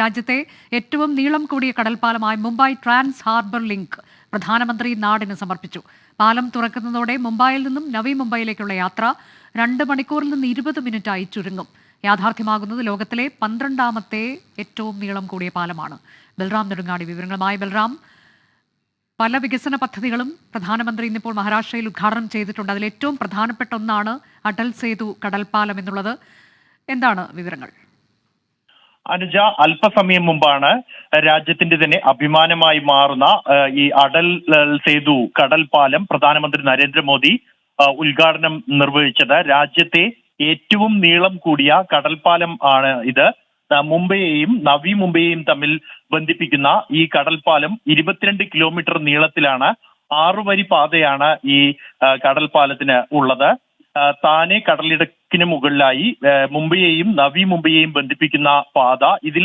രാജ്യത്തെ ഏറ്റവും നീളം കൂടിയ കടൽപ്പാലമായ മുംബൈ ട്രാൻസ് ഹാർബർ ലിങ്ക് പ്രധാനമന്ത്രി നാടിന് സമർപ്പിച്ചു. പാലം തുറക്കുന്നതോടെ മുംബൈയിൽ നിന്നും നവി മുംബൈയിലേക്കുള്ള യാത്ര 2 മണിക്കൂറിൽ നിന്ന് 20 മിനിറ്റായി ചുരുങ്ങും. യാഥാർത്ഥ്യമാകുന്നത് ലോകത്തിലെ 12ാമത്തെ ഏറ്റവും നീളം കൂടിയ പാലമാണ്. ബൽറാം നെടുങ്ങാടി വിവരങ്ങളുമായി. ബൽറാം, പല വികസന പദ്ധതികളും പ്രധാനമന്ത്രി ഇന്നിപ്പോൾ മഹാരാഷ്ട്രയിൽ ഉദ്ഘാടനം ചെയ്തിട്ടുണ്ട്. അതിൽ ഏറ്റവും പ്രധാനപ്പെട്ട ഒന്നാണ് അടൽ സേതു കടൽപ്പാലം എന്നുള്ളത്. എന്താണ് വിവരങ്ങൾ? അനുജ, അല്പസമയം മുമ്പാണ് രാജ്യത്തിന്റെ തന്നെ അഭിമാനമായി മാറുന്ന ഈ അടൽ സേതു കടൽപ്പാലം പ്രധാനമന്ത്രി നരേന്ദ്രമോദി ഉദ്ഘാടനം നിർവഹിച്ചത്. രാജ്യത്തെ ഏറ്റവും നീളം കൂടിയ കടൽപ്പാലം ആണ് ഇത്. മുംബൈയെയും നവി മുംബൈയെയും തമ്മിൽ ബന്ധിപ്പിക്കുന്ന ഈ കടൽപ്പാലം 22 കിലോമീറ്റർ നീളത്തിലാണ്. 6 വരി പാതയാണ് ഈ കടൽപ്പാലത്തിന് ഉള്ളത്. താനെ കടലിടുക്കിന് മുകളിലായി മുംബൈയെയും നവി മുംബൈയെയും ബന്ധിപ്പിക്കുന്ന പാത. ഇതിൽ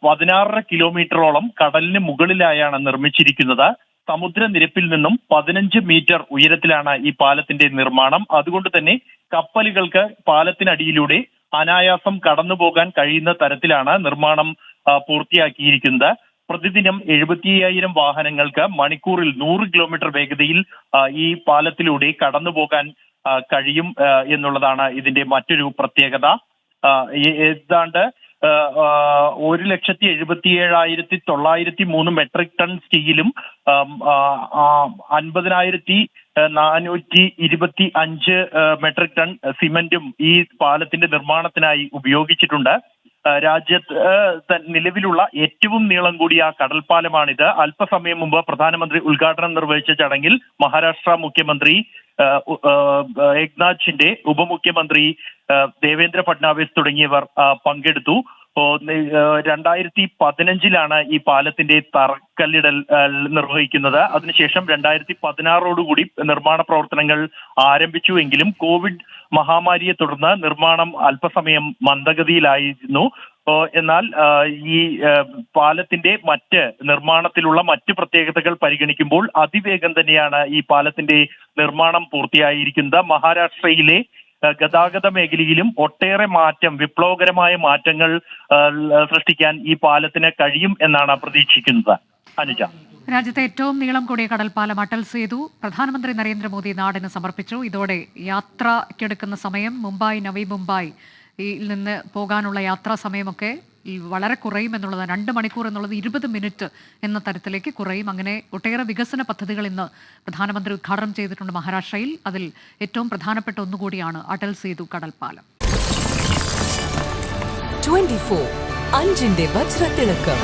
16.5 കിലോമീറ്ററോളം കടലിന് മുകളിലായാണ് നിർമ്മിച്ചിരിക്കുന്നത്. സമുദ്രനിരപ്പിൽ നിന്നും 15 മീറ്റർ ഉയരത്തിലാണ് ഈ പാലത്തിന്റെ നിർമ്മാണം. അതുകൊണ്ട് തന്നെ കപ്പലുകൾക്ക് പാലത്തിനടിയിലൂടെ അനായാസം കടന്നുപോകാൻ കഴിയുന്ന തരത്തിലാണ് നിർമ്മാണം പൂർത്തിയാക്കിയിരിക്കുന്നത്. പ്രതിദിനം 75,000 വാഹനങ്ങൾക്ക് മണിക്കൂറിൽ 100 കിലോമീറ്റർ വേഗതയിൽ ഈ പാലത്തിലൂടെ കടന്നുപോകാൻ കഴിയും എന്നുള്ളതാണ് ഇതിന്റെ മറ്റൊരു പ്രത്യേകത. ഏതാണ്ട് 1,77,903 മെട്രിക് ടൺ സ്റ്റീലും 50,425 മെട്രിക് ടൺ സിമന്റും ഈ പാലത്തിന്റെ നിർമ്മാണത്തിനായി ഉപയോഗിച്ചിട്ടുണ്ട്. രാജ്യത്ത് നിലവിലുള്ള ഏറ്റവും നീളം കൂടിയ കടൽപ്പാലമാണിത്. അല്പസമയം മുമ്പ് പ്രധാനമന്ത്രി ഉദ്ഘാടനം നിർവഹിച്ച ചടങ്ങിൽ മഹാരാഷ്ട്ര മുഖ്യമന്ത്രി ഏക്നാഥ് ഷിൻഡെ, ഉപമുഖ്യമന്ത്രി ദേവേന്ദ്ര ഫഡ്നാവിസ് തുടങ്ങിയവർ പങ്കെടുത്തു. 2015 ഈ പാലത്തിന്റെ തറക്കല്ലിടൽ നിർവഹിക്കുന്നത്. അതിനുശേഷം 2016 നിർമ്മാണ പ്രവർത്തനങ്ങൾ ആരംഭിച്ചുവെങ്കിലും കോവിഡ് മഹാമാരിയെ തുടർന്ന് നിർമ്മാണം അല്പസമയം മന്ദഗതിയിലായിരുന്നു. എന്നാൽ ഈ പാലത്തിന്റെ നിർമ്മാണത്തിലുള്ള മറ്റ് പ്രത്യേകതകൾ പരിഗണിക്കുമ്പോൾ അതിവേഗം തന്നെയാണ് ഈ പാലത്തിന്റെ നിർമ്മാണം പൂർത്തിയായിരിക്കുന്നത്. മഹാരാഷ്ട്രയിലെ ഗതാഗത മേഖലയിലും ഒട്ടേറെ വിപ്ലവകരമായ മാറ്റങ്ങൾ സൃഷ്ടിക്കാൻ ഈ പാലത്തിന് കഴിയും എന്നാണ് പ്രതീക്ഷിക്കുന്നത്. അനുജ, രാജ്യത്തെ ഏറ്റവും നീളം കൂടിയ കടൽപ്പാലം അടൽ സേതു പ്രധാനമന്ത്രി നരേന്ദ്രമോദി നാടിന് സമർപ്പിച്ചു. ഇതോടെ യാത്രയ്ക്കെടുക്കുന്ന സമയം മുംബൈ നവി മുംബൈയിൽ നിന്ന് പോകാനുള്ള യാത്രാ സമയമൊക്കെ വളരെ കുറയും എന്നുള്ളതാണ്. 2 മണിക്കൂർ എന്നുള്ളത് 20 മിനിറ്റ് എന്ന തരത്തിലേക്ക് കുറയും. അങ്ങനെ ഒട്ടേറെ വികസന പദ്ധതികൾ ഇന്ന് പ്രധാനമന്ത്രി ഉദ്ഘാടനം ചെയ്തിട്ടുണ്ട് മഹാരാഷ്ട്രയിൽ. അതിൽ ഏറ്റവും പ്രധാനപ്പെട്ട ഒന്നുകൂടിയാണ് അടൽ സേതു കടൽപ്പാലം. 24 അഞ്ചിന്റെ വജ്രത്തിളക്കം.